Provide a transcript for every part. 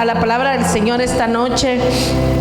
a la palabra del Señor esta noche.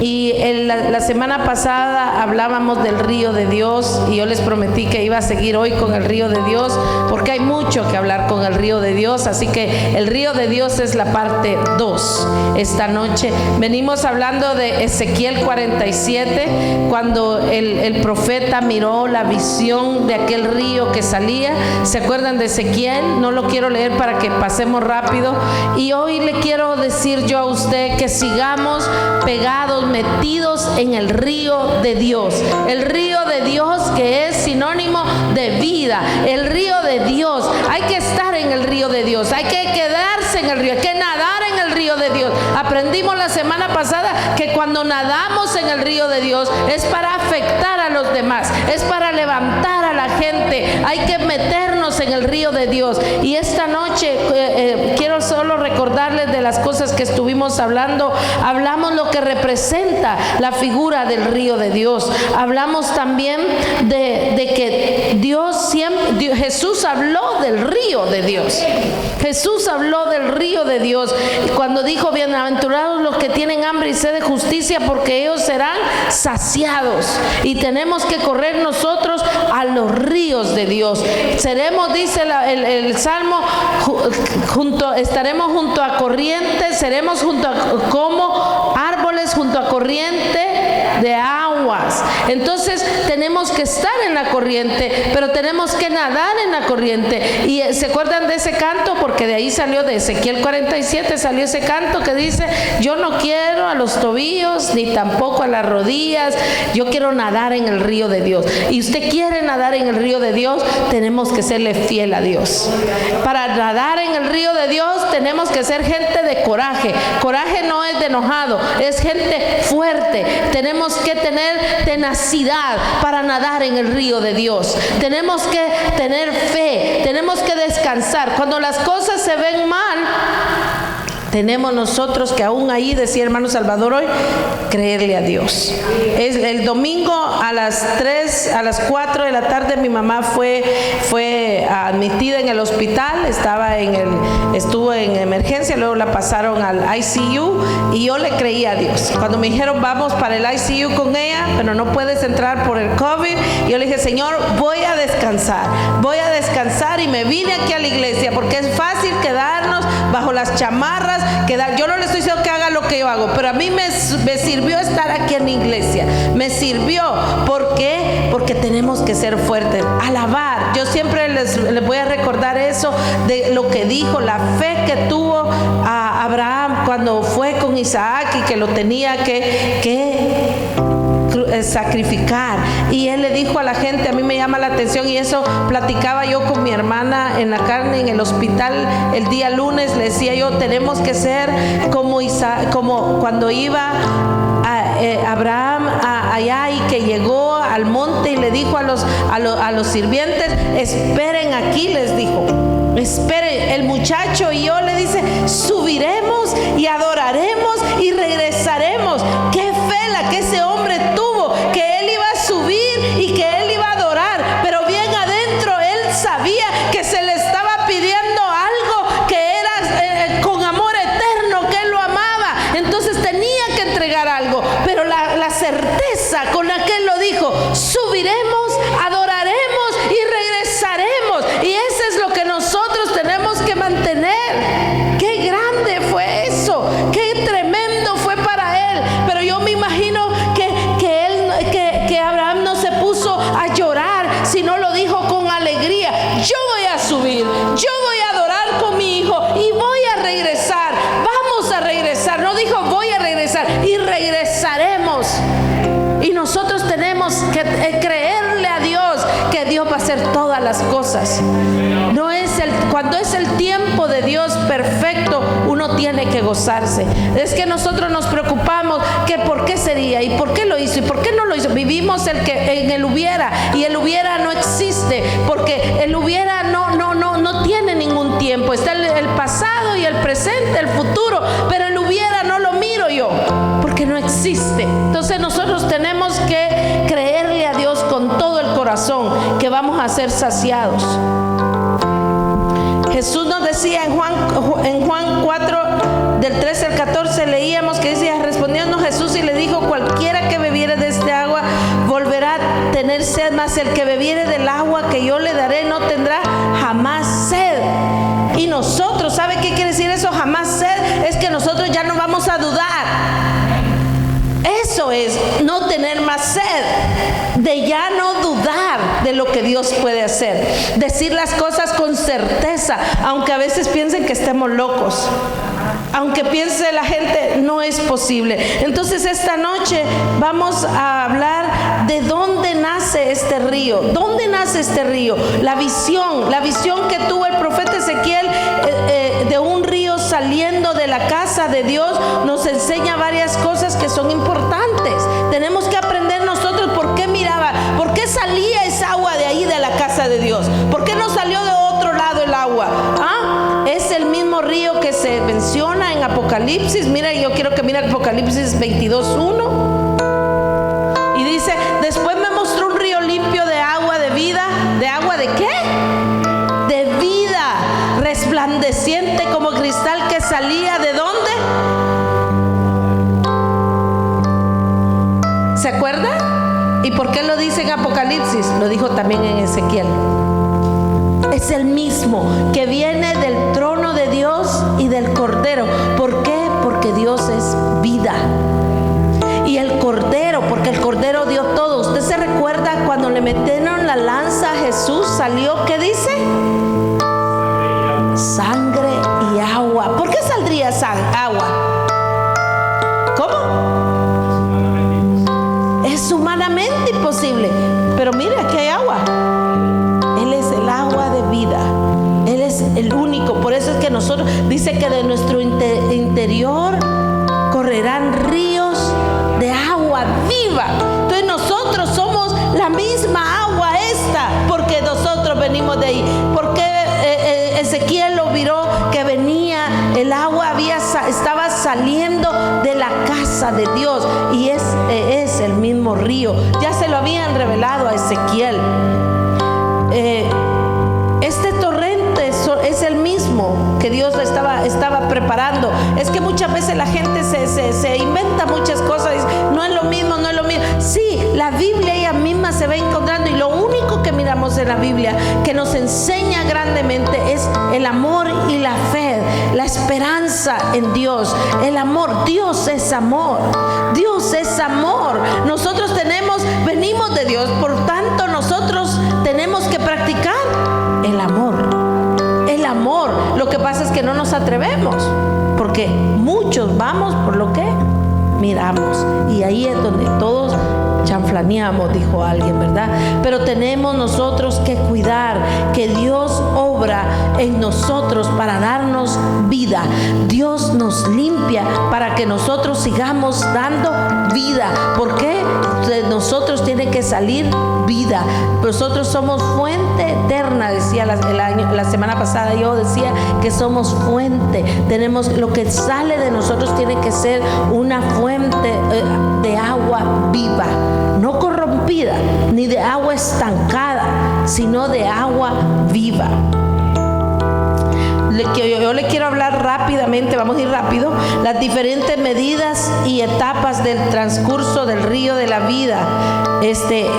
Y la semana pasada hablábamos del río de Dios, y yo les prometí que iba a seguir hoy con el río de Dios, porque hay mucho que hablar con el río de Dios. Así que el río de Dios es la parte 2 esta noche. Venimos hablando de Ezequiel 47, cuando el profeta miró la visión de aquel río que salía. ¿Se acuerdan de Ezequiel? No lo quiero leer para que pasemos rápido. Y hoy le quiero decir yo a usted que sigamos pegados, metidos en el río de Dios. El río de Dios, que es sinónimo de vida. El río de Dios. Hay que estar en el río de Dios. Hay que quedarse en el río. Hay que nadar en el río de Dios. Aprendimos la semana pasada que cuando nadamos en el río de Dios es para afectar a los demás. Es para levantar a la gente. Hay que meternos en el río de Dios. Y esta noche quiero solo recordarles de las cosas que estuvimos hablando. Hablamos lo que representa la figura del río de Dios. Hablamos también de que Jesús habló del río de Dios. Jesús habló del río de Dios cuando dijo: bienaventurados los que tienen hambre y sed de justicia, porque ellos serán saciados. Y tenemos que correr nosotros a los ríos de Dios. Seremos, dice el Salmo, estaremos junto a corrientes, seremos junto a como árboles junto a corriente de aguas. Entonces tenemos que estar en la corriente, pero tenemos que nadar en la corriente. Y ¿se acuerdan de ese canto? Porque de ahí salió, de Ezequiel 47 salió ese canto que dice: yo no quiero a los tobillos ni tampoco a las rodillas, yo quiero nadar en el río de Dios. Y usted quiere nadar en el río de Dios, tenemos que serle fiel a Dios. Para nadar en el río de Dios tenemos que ser gente de coraje. Coraje no es de enojado, es gente fuerte. Tenemos que tener tenacidad para nadar en el río de Dios. Tenemos que tener fe, tenemos que descansar. Cuando las cosas se ven mal, tenemos nosotros que aún ahí, decía hermano Salvador hoy, creerle a Dios. El domingo a las 4 de la tarde mi mamá fue admitida en el hospital, estuvo en emergencia, luego la pasaron al ICU, y yo le creí a Dios. Cuando me dijeron vamos para el ICU con ella, pero no puedes entrar por el COVID, yo le dije: Señor, voy a descansar, y me vine aquí a la iglesia, porque es fácil quedarnos bajo las chamarras. Yo no le estoy diciendo que haga lo que yo hago, pero a mí me sirvió estar aquí en la iglesia. Me sirvió. ¿Por qué? Porque tenemos que ser fuertes, alabar. Yo siempre les voy a recordar eso, de lo que dijo, la fe que tuvo a Abraham cuando fue con Isaac y que lo tenía que sacrificar. Y él le dijo a la gente, a mí me llama la atención, y eso platicaba yo con mi hermana en la carne en el hospital el día lunes. Le decía yo: tenemos que ser como Isaac, como cuando iba Abraham allá, y que llegó al monte y le dijo a los sirvientes: esperen aquí, les dijo. Esperen, el muchacho y yo, le dice: subiremos y adoraremos y regresaremos. Qué fe la que ese hombre tuvo, que él iba a subir y que él iba a adorar, pero bien adentro él sabía que se le estaba pidiendo algo que era con amor eterno, que él lo amaba. Entonces tenía que entregar algo, pero la certeza con la que él lo dijo: subiremos, adoraremos y regresaremos. Y eso es lo que nosotros tenemos que mantener. Qué grande fue eso, qué tremendo fue para él. Pero yo me imagino que Abraham no se puso a llorar, sino lo dijo con alegría: yo voy a subir, yo voy a adorar con mi hijo y voy a regresar. Vamos a regresar. No dijo voy a regresar, y regresaremos. Y nosotros tenemos que creerle a Dios que Dios va a hacer todas las cosas. Cuando es el tiempo de Dios perfecto, uno tiene que gozarse. Es que nosotros nos preocupamos que por qué sería, y por qué lo hizo, y por qué no lo hizo. Vivimos en el hubiera, y el hubiera no existe, porque el hubiera no tiene ningún tiempo. Está el pasado y el presente, el futuro, pero el hubiera no lo miro yo, porque no existe. Entonces nosotros tenemos que creerle a Dios con todo el corazón que vamos a ser saciados. Jesús nos decía en Juan 4, del 13 al 14, nosotros ya no vamos a dudar. Eso es no tener más sed, de ya no dudar de lo que Dios puede hacer, decir las cosas con certeza, aunque a veces piensen que estemos locos, aunque piense la gente no es posible. Entonces esta noche vamos a hablar de dónde nace este río. ¿Dónde nace este río? La visión que tuvo el profeta Ezequiel de un río saliendo de la casa de Dios nos enseña varias cosas que son importantes. Tenemos que aprender nosotros por qué salía esa agua de ahí de la casa de Dios. ¿Por qué no salió de otro lado el agua? Es el mismo río que se menciona en Apocalipsis. Mira, yo quiero que mire Apocalipsis 22:1. Y dice: después me mostró un río limpio de agua de vida. ¿De agua de qué? De vida, resplandeciente como cristal, que salía ¿de dónde? ¿Se acuerda? ¿Y por qué lo dice en Apocalipsis? Lo dijo también en Ezequiel. Es el mismo que viene del trono de Dios y del Cordero. ¿Por qué? Porque Dios es vida. Y el Cordero, porque el Cordero dio todo. ¿Usted se recuerda cuando le metieron la lanza a Jesús? Salió, ¿qué dice? Sangre y agua. ¿Por qué saldría agua? ¿Cómo? Es humanamente imposible. Pero mire, aquí hay agua. Él es el agua de vida. Él es el único. Por eso es que nosotros, dice que de nuestro interior correrán ríos de agua viva. Entonces nosotros somos la misma agua esta, porque nosotros venimos de ahí. Porque Ezequiel lo miró que venía el agua, estaba saliendo de la casa de Dios, y es el mismo río. Ya se lo habían revelado a Ezequiel. Este torrente es el mismo que Dios estaba preparando. Es que muchas veces la gente se inventa muchas cosas, no es lo mismo, no es lo mismo. Sí, la Biblia ella misma se va encontrando, y lo único que miramos en la Biblia que nos enseña grandemente es el amor y la fe, la esperanza en Dios, el amor. Dios es amor, Dios es amor. Nosotros venimos de Dios, por tanto nosotros tenemos que practicar el amor. El amor. Lo que pasa es que no nos atrevemos, porque muchos vamos por lo que miramos, y ahí es donde todos chanflaneamos, dijo alguien, ¿verdad? Pero tenemos nosotros que cuidar que Dios obra en nosotros para darnos vida. Dios nos limpia para que nosotros sigamos dando vida. ¿Por qué? De nosotros tiene que salir vida. Nosotros somos fuente eterna, decía la semana pasada, yo decía que somos fuente. Tenemos, lo que sale de nosotros tiene que ser una fuente de agua viva, no corrompida, ni de agua estancada, sino de agua viva. Yo le quiero hablar rápidamente, vamos a ir rápido, las diferentes medidas y etapas del transcurso del río de la vida.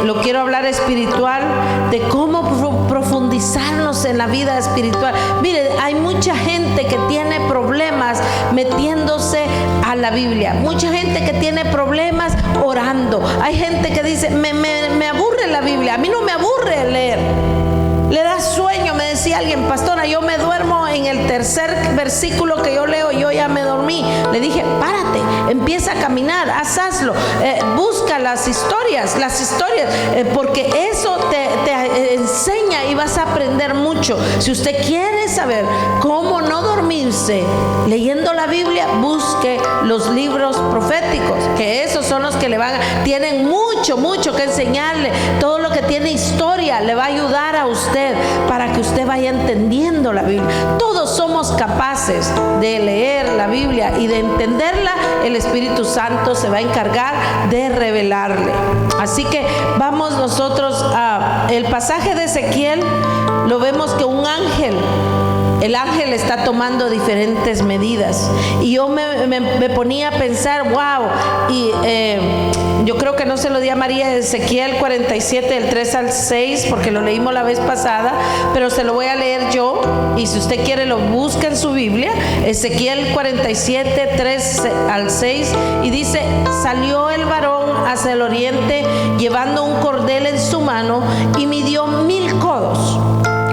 Lo quiero hablar espiritual, de cómo profundizarnos en la vida espiritual. Mire, hay mucha gente que tiene problemas metiéndose a la Biblia, mucha gente que tiene problemas orando. Hay gente que dice, me aburre la Biblia. A mí no me aburre leer, le da sueño. Me decía alguien, pastora, yo me duermo en el tercer versículo que yo leo, yo ya me dormí. Le dije, párate, empieza a caminar, hazlo, busca las historias, porque eso te enseña y vas a aprender mucho. Si usted quiere saber cómo no dormirse leyendo la Biblia, busque los libros proféticos, que esos son los que tienen mucho que enseñarle. Todo lo que tiene historia le va a ayudar a usted para que usted vaya entendiendo la Biblia. Todos somos capaces de leer la Biblia y de entenderla. El Espíritu Santo se va a encargar de revelarle. Así que vamos nosotros a el pasaje de Ezequiel. Lo vemos que un ángel el ángel está tomando diferentes medidas. Y yo me ponía a pensar, wow, y yo creo que no se lo di a María, Ezequiel 47, del 3 al 6, porque lo leímos la vez pasada, pero se lo voy a leer yo, y si usted quiere lo busca en su Biblia, Ezequiel 47, 3 al 6, y dice: salió el varón hacia el oriente llevando un cordel en su mano y midió 1000 codos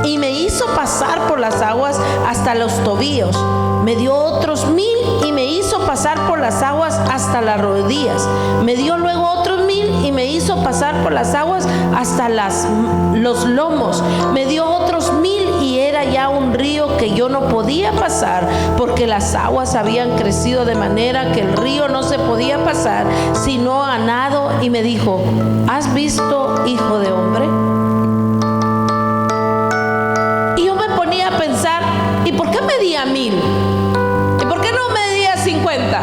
y me hizo pasar por las aguas hasta los tobillos. Me dio otros 1000 y me hizo pasar por las aguas hasta las rodillas. Me dio luego otros 1000 y me hizo pasar por las aguas hasta los lomos. Me dio otros 1000 y era ya un río que yo no podía pasar, porque las aguas habían crecido de manera que el río no se podía pasar sino a nado. Y me dijo: ¿has visto, hijo de hombre? Y yo me ponía a pensar, ¿y por qué medía 1000? ¿Y por qué no medía 50?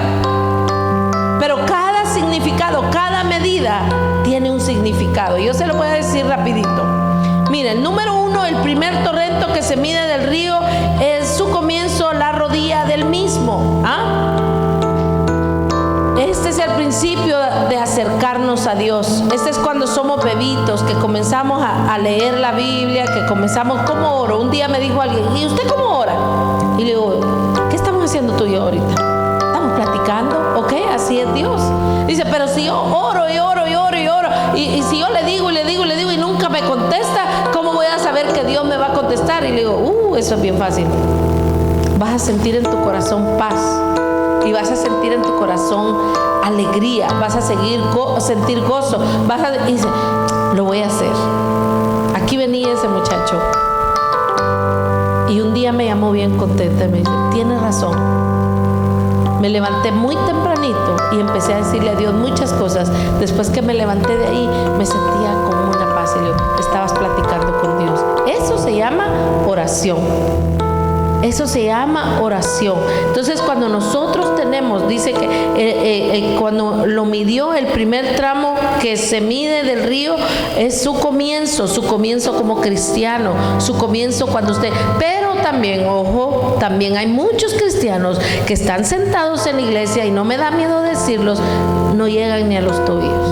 Pero cada significado, cada medida tiene un significado. Yo se lo voy a decir rapidito. Miren, número 1, el primer torrente que se mide del río es su comienzo, la rodilla del mismo. Este es el principio de acercarnos a Dios. Este es cuando somos bebitos, que comenzamos a leer la Biblia, que comenzamos. ¿Cómo oro? Un día me dijo alguien: ¿y usted cómo ora? Y le digo: ¿qué estamos haciendo tú y yo ahorita? Estamos platicando, ¿ok? Así es Dios. Dice: pero si yo oro y oro y oro y oro, y si yo le digo y le digo y le digo y nunca me contesta, ¿cómo voy a saber que Dios me va a contestar? Y le digo: eso es bien fácil. Vas a sentir en tu corazón paz, y vas a sentir en tu corazón alegría, vas a sentir gozo, y dice: lo voy a hacer. Aquí venía ese muchacho y un día me llamó bien contenta y me dice: tienes razón. Me levanté muy tempranito y empecé a decirle a Dios muchas cosas. Después que me levanté de ahí, me sentía como una paz. Y le digo: estabas platicando con Dios. Eso se llama oración. Eso se llama oración. Entonces, cuando nosotros tenemos, dice que cuando lo midió, el primer tramo que se mide del río es su comienzo como cristiano, su comienzo cuando usted. Pero también, ojo, también hay muchos cristianos que están sentados en la iglesia, y no me da miedo decirlos, no llegan ni a los tobillos.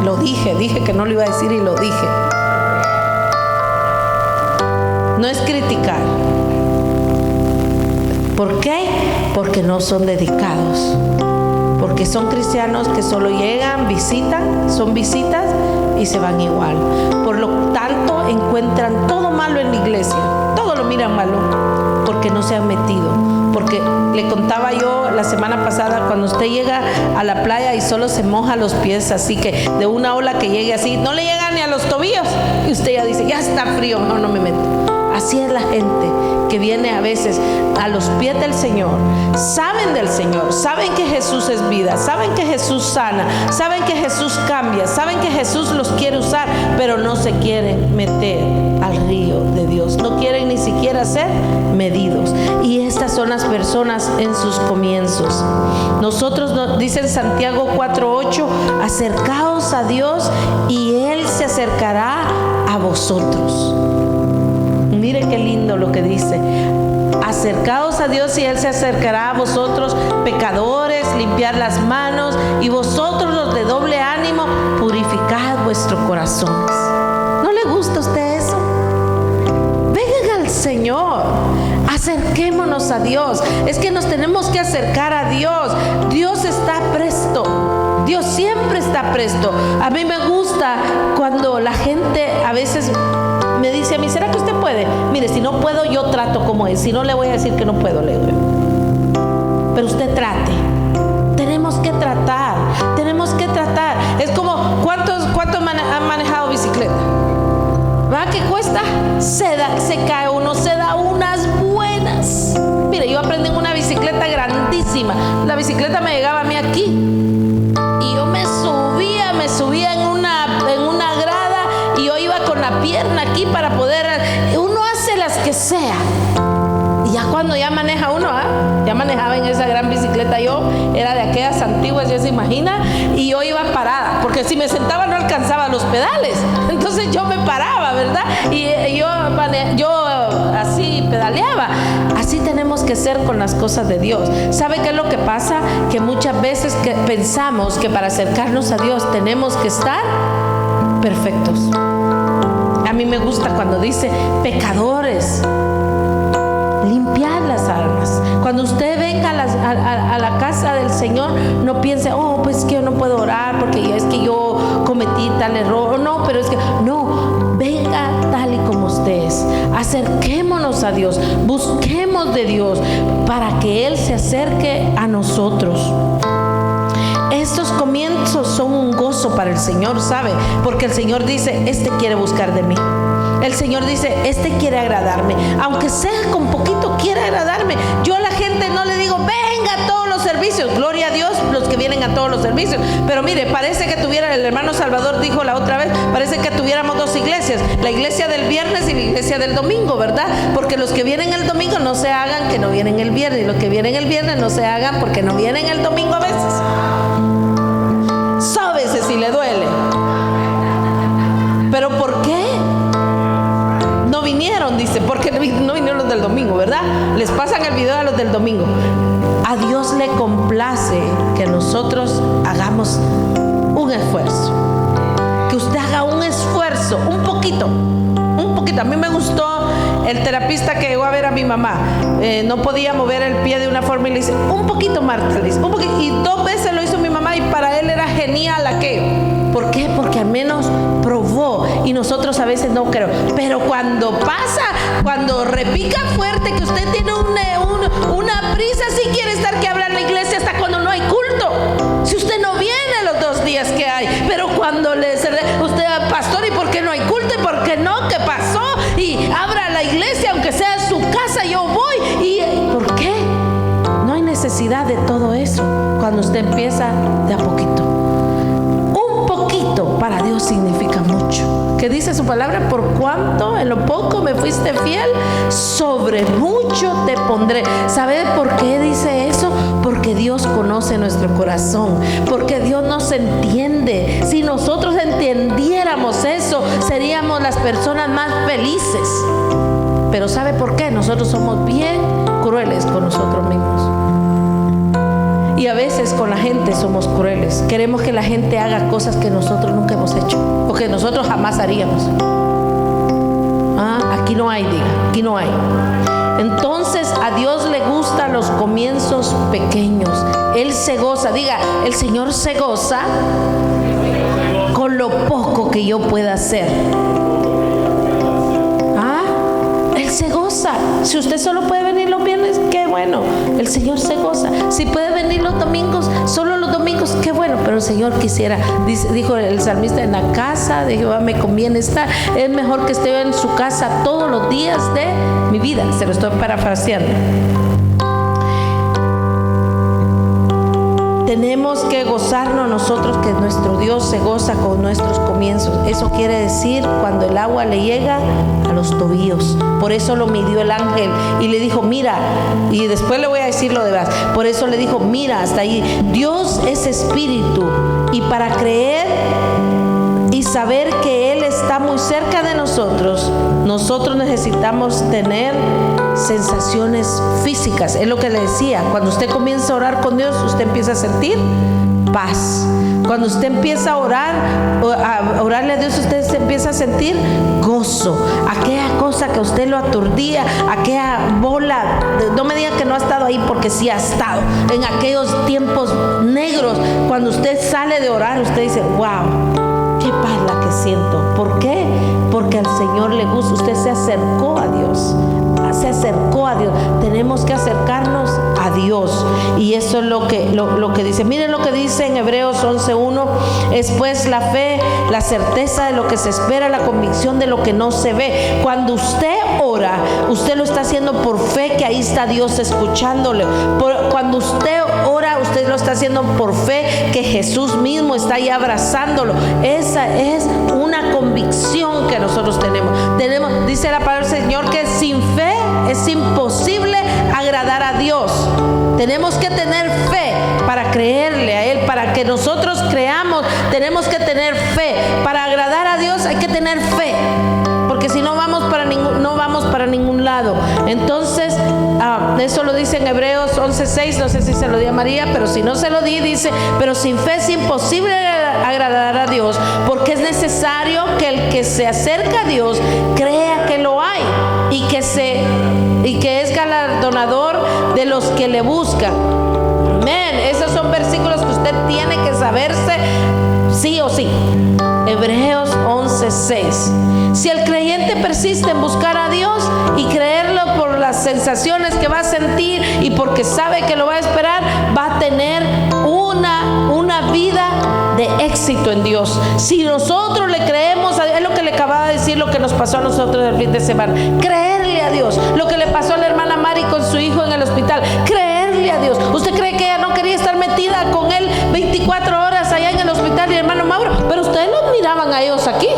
Lo dije que no lo iba a decir y lo dije. No es criticar. ¿Por qué? Porque no son dedicados. Porque son cristianos que solo llegan, visitan, son visitas y se van igual. Por lo tanto, encuentran todo malo en la iglesia. Todo lo miran malo porque no se han metido. Porque le contaba yo la semana pasada, cuando usted llega a la playa y solo se moja los pies, así que de una ola que llegue así, no le llega ni a los tobillos, y usted ya dice: ya está frío, no me meto. Así es la gente que viene a veces a los pies del Señor. Saben del Señor, saben que Jesús es vida, saben que Jesús sana, saben que Jesús cambia, saben que Jesús los quiere usar, pero no se quieren meter al río de Dios. No quieren ni siquiera ser medidos. Y estas son las personas en sus comienzos. Nosotros, dice en Santiago 4:8, acercaos a Dios y Él se acercará a vosotros. Mire qué lindo lo que dice: acercaos a Dios y Él se acercará a vosotros, pecadores, limpiad las manos, y vosotros los de doble ánimo, purificad vuestros corazones. ¿No le gusta a usted eso? Vengan al Señor, acerquémonos a Dios. Es que nos tenemos que acercar a Dios. Dios está presto. Dios siempre está presto. A mí me gusta cuando la gente a veces me dice a mí: ¿será que usted puede? Mire, si no puedo, yo trato como es. Si no, le voy a decir que no puedo, le digo. Pero usted trate. Tenemos que tratar. Es como, ¿cuántos han manejado bicicleta? ¿Va que cuesta? Se cae uno, se da unas buenas. Mire, yo aprendí en una bicicleta grandísima. La bicicleta me llegaba a mí aquí. Y yo me subía en una grada, y yo iba con la pierna aquí para poder. Uno hace las que sea. Y ya cuando ya maneja maneja uno, ya manejaba en esa gran bicicleta yo, era de aquellas antiguas, ya se imagina, y yo iba parada, porque si me sentaba no alcanzaba los pedales, entonces yo me paraba, ¿verdad? Y yo así pedaleaba. Así tenemos que ser con las cosas de Dios. ¿Sabe qué es lo que pasa? Que muchas veces pensamos que para acercarnos a Dios tenemos que estar perfectos. A mí me gusta cuando dice pecadores, limpiar las almas. Cuando usted venga a la casa del Señor, no piense, pues que yo no puedo orar porque es que yo cometí tal error. No, pero es que no, venga tal y como usted es. Acerquémonos a Dios, busquemos de Dios para que Él se acerque a nosotros. Estos comienzos son un gozo para el Señor, ¿sabe? Porque el Señor dice, este quiere buscar de mí. El Señor dice, este quiere agradarme. Aunque sea con poquito, quiere agradarme. Yo a la gente no le digo, venga a todos los servicios. Gloria a Dios los que vienen a todos los servicios. Pero mire, parece que el hermano Salvador dijo la otra vez, parece que tuviéramos dos iglesias. La iglesia del viernes y la iglesia del domingo, ¿verdad? Porque los que vienen el domingo no se hagan que no vienen el viernes. Y los que vienen el viernes no se hagan porque no vienen el domingo a veces. Sóbese si le duele. ¿Pero por qué? No vinieron, dice, porque no vinieron los del domingo, ¿verdad? Les pasan el video a los del domingo. A Dios le complace que nosotros hagamos un esfuerzo. Que usted haga un esfuerzo, un poquito. A mí me gustó el terapista que llegó a ver a mi mamá. No podía mover el pie de una forma y le dice, un poquito, Marta, le dice, un poquito. Y 2 veces lo hizo mi mamá y para él era genial aquello. ¿Por qué? Porque al menos probó, y nosotros a veces no creo. Pero cuando pasa, cuando repica fuerte, que usted tiene una prisa, si quiere estar que habla en la iglesia hasta cuando no hay culto. Si usted no viene los 2 días que hay, pero cuando usted, pastor, ¿y por qué no hay culto? ¿Y por qué no? ¿Qué pasó? Y abra la iglesia, aunque sea en su casa, yo voy. ¿Y por qué? No hay necesidad de todo eso cuando usted empieza de a poquito. Un poquito para Dios significa mucho. ¿Qué dice su palabra? Por cuanto en lo poco me fuiste fiel, sobre mucho te pondré. ¿Sabe por qué dice eso? Porque Dios conoce nuestro corazón, porque Dios nos entiende. Si nosotros entendiéramos eso, seríamos las personas más felices. Pero ¿sabe por qué? Nosotros somos bien crueles con nosotros mismos. Y a veces con la gente somos crueles. Queremos que la gente haga cosas que nosotros nunca hemos hecho, o que nosotros jamás haríamos. Aquí no hay, diga, aquí no hay. Entonces a Dios le gustan los comienzos pequeños. Él se goza, diga, el Señor se goza con lo poco que yo pueda hacer. Él se goza. Si usted solo puede venir los viernes, qué bueno, el Señor se goza. Si puede venir los domingos, solo los domingos, qué bueno, pero el Señor quisiera, dijo el salmista, en la casa de Jehová me conviene estar. Es mejor que esté en su casa todos los días de mi vida. Se lo estoy parafraseando. Tenemos que gozarnos nosotros, que nuestro Dios se goza con nuestros comienzos. Eso quiere decir cuando el agua le llega a los tobillos. Por eso lo midió el ángel y le dijo, mira, y después le voy a decir lo demás. Por eso le dijo, mira, hasta ahí. Dios es espíritu, y para creer y saber que Él está muy cerca de nosotros necesitamos tener sensaciones físicas. Es lo que le decía, cuando usted comienza a orar con Dios, usted empieza a sentir paz. Cuando usted empieza a orar, a orarle a Dios, usted se empieza a sentir gozo. Aquella cosa que a usted lo aturdía, aquella bola, no me diga que no ha estado ahí, porque sí ha estado en aquellos tiempos negros. Cuando usted sale de orar, usted dice, wow, qué paz la que siento. ¿Por qué? Porque al Señor le gusta. Usted se acercó a Dios. Se acercó a Dios. Tenemos que acercarnos a Dios. Y eso es lo que dice. Miren lo que dice en Hebreos 11:1. Es pues la fe, la certeza de lo que se espera, la convicción de lo que no se ve. Cuando usted ora, usted lo está haciendo por fe, que ahí está Dios escuchándole. Cuando usted ahora usted lo está haciendo por fe, que Jesús mismo está ahí abrazándolo. Esa es una convicción que nosotros tenemos. Dice la palabra del Señor que sin fe es imposible agradar a Dios. Tenemos que tener fe para creerle a Él. Para que nosotros creamos, tenemos que tener fe. Para agradar a Dios hay que tener fe, porque si no vamos para ningún lado. Entonces eso lo dice en Hebreos 11:6. No sé si se lo di a María, pero si no se lo di, dice: pero sin fe es imposible agradar a Dios, porque es necesario que el que se acerca a Dios crea que lo hay y que es galardonador de los que le buscan. Amén. Esos son versículos que usted tiene que saberse sí o sí. Hebreos 11:6. Si el creyente persiste en buscar a Dios y creerlo por las sensaciones que va a sentir y porque sabe que lo va a esperar, va a tener una vida de éxito en Dios. Si nosotros le creemos a Dios, es lo que le acababa de decir, lo que nos pasó a nosotros el fin de semana. Creerle a Dios. Lo que le pasó a la hermana Mari con su hijo en el hospital. Creerle a Dios. ¿Usted cree que ella no quería estar metida con él 24 horas allá en el hospital y el hermano Mauro? Pero ustedes los miraban a ellos aquí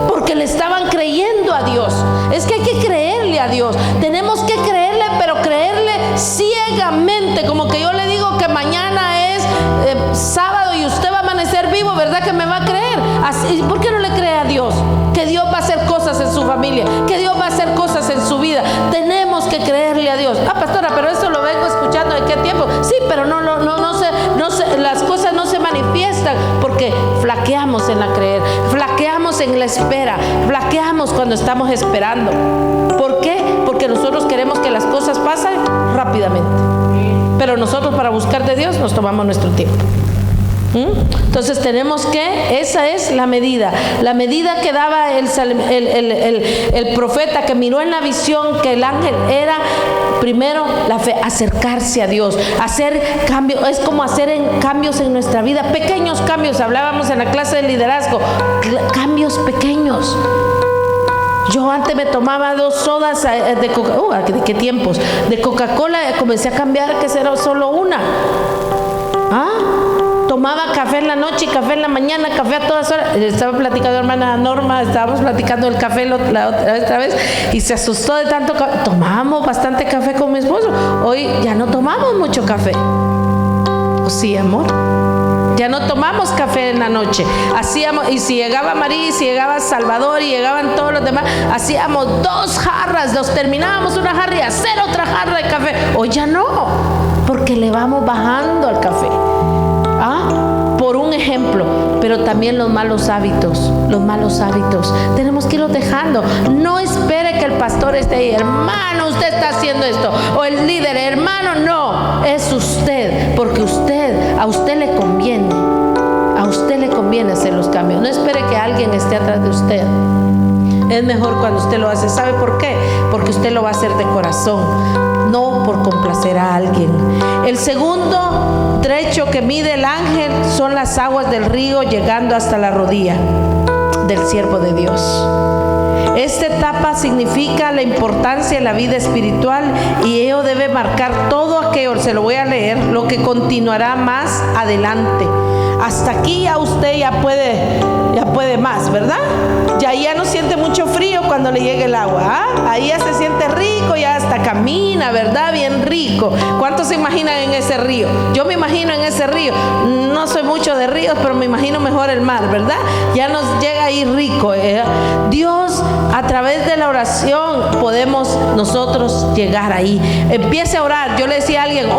porque le estaban creyendo a Dios. Es que hay que creerle a Dios. Tenemos que creerle, pero creerle ciegamente. Como que yo le digo que mañana es sábado y usted va a amanecer vivo, ¿verdad que me va a creer? Así, ¿por qué no le cree a Dios? Que Dios va a hacer cosas en su familia, que Dios va a hacer cosas en su vida. Tenemos que creerle a Dios. Pastora, pero eso lo vengo escuchando ¿de qué tiempo? Sí, pero no sé, las cosas no se manifiestan porque flaqueamos en la creer, flaqueamos en la espera, flaqueamos cuando estamos esperando. ¿Por qué? Porque nosotros queremos que las cosas pasen rápidamente, pero nosotros para buscar de Dios nos tomamos nuestro tiempo. Entonces tenemos que, esa es la medida que daba el profeta, que miró en la visión que el ángel era primero la fe, acercarse a Dios, hacer cambios. Es como hacer cambios en nuestra vida, pequeños cambios. Hablábamos en la clase de liderazgo, cambios pequeños. Yo antes me tomaba 2 sodas de Coca-Cola, ¿de qué tiempos? De Coca-Cola, comencé a cambiar que será solo una. Tomaba café en la noche y café en la mañana, café a todas horas. Estaba platicando hermana Norma, estábamos platicando del café la otra vez y se asustó de tanto café. Tomábamos bastante café con mi esposo. Hoy ya no tomamos mucho café. ¿O sí, amor? Ya no tomamos café en la noche. Hacíamos, y si llegaba María, y si llegaba Salvador, y llegaban todos los demás, hacíamos 2 jarras, nos terminábamos una jarra y hacer otra jarra de café. Hoy ya no, porque le vamos bajando al café. Por un ejemplo, pero también los malos hábitos, tenemos que irlos dejando. No espere que el pastor esté ahí, hermano, usted está haciendo esto, o el líder, hermano, no, es usted, porque a usted le conviene hacer los cambios. No espere que alguien esté atrás de usted. Es mejor cuando usted lo hace. ¿Sabe por qué? Porque usted lo va a hacer de corazón, no por complacer a alguien. El segundo trecho que mide el ángel son las aguas del río llegando hasta la rodilla del siervo de Dios. Esta etapa significa la importancia de la vida espiritual y ello debe marcar todo aquello, se lo voy a leer, lo que continuará más adelante. Hasta aquí ya usted ya puede más, ¿verdad? Ya no siente mucho frío cuando le llegue el agua. Ahí ya se siente rico, ya hasta camina, ¿verdad? Bien rico. ¿Cuántos se imaginan en ese río? Yo me imagino en ese río. No soy mucho de ríos, pero me imagino mejor el mar, ¿verdad? Ya nos llega ahí rico. Dios, a través de la oración podemos nosotros llegar ahí. Empiece a orar. Yo le decía a alguien,